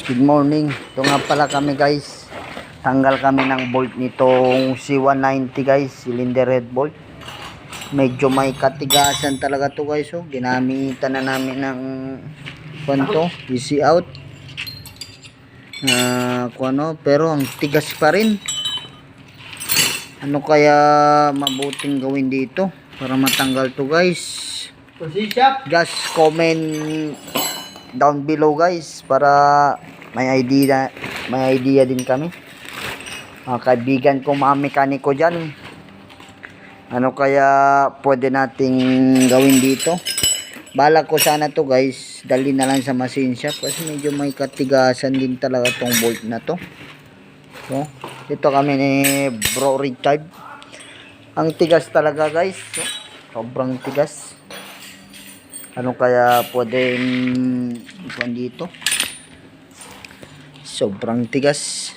Good morning. Ito nga pala kami guys. Tanggal kami ng bolt nitong C190 guys. Cylinder head bolt. Medyo may katigasan talaga to guys. Oh. Ginamitan na namin ng kwanto. Easy out. Pero ang tigas pa rin. Ano kaya mabuting gawin dito para matanggal to guys? Just comment down below guys para may idea din kami. Mga kaibigan ko, mga mekaniko dyan, ano kaya pwede nating gawin dito? Balak ko sana to guys, dali na lang sa machine shop kasi medyo may katigasan din talaga tong bolt na to. So, dito kami ni Bro Richard. Ang tigas talaga guys. So, sobrang tigas. Ano kaya pwedeng ikuan dito? Sobrang tigas.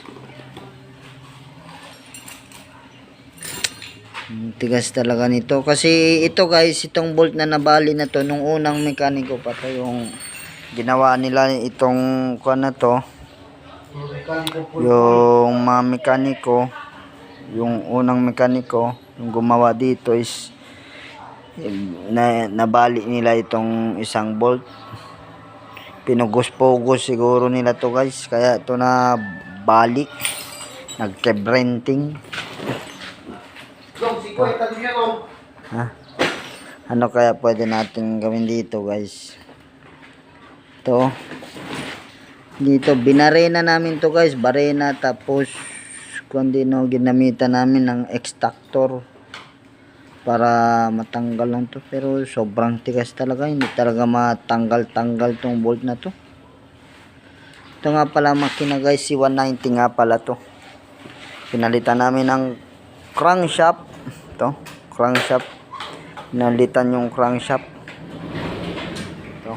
Tigas talaga nito. Kasi ito guys, itong bolt na nabali na to, nung unang mekaniko pa to, yung ginawa nila itong kuan na to. Yung mga mekaniko, yung unang mekaniko, yung gumawa dito is nabali nila itong isang bolt. Pinugos-pugos siguro nila to guys, kaya ito na balik, nagkebrenting. Ano kaya pwede natin gawin dito guys? Ito dito binarena namin to guys, barena, tapos kundi no, ginamitan namin ng extractor para matanggal lang to, pero sobrang tigas talaga, hindi talaga matanggal tong bolt na to. Ito nga pala makina guys, C190 nga pala to. Pinalitan namin ng crankshaft. Ito, crankshaft. Pinalitan yung crankshaft. Ito.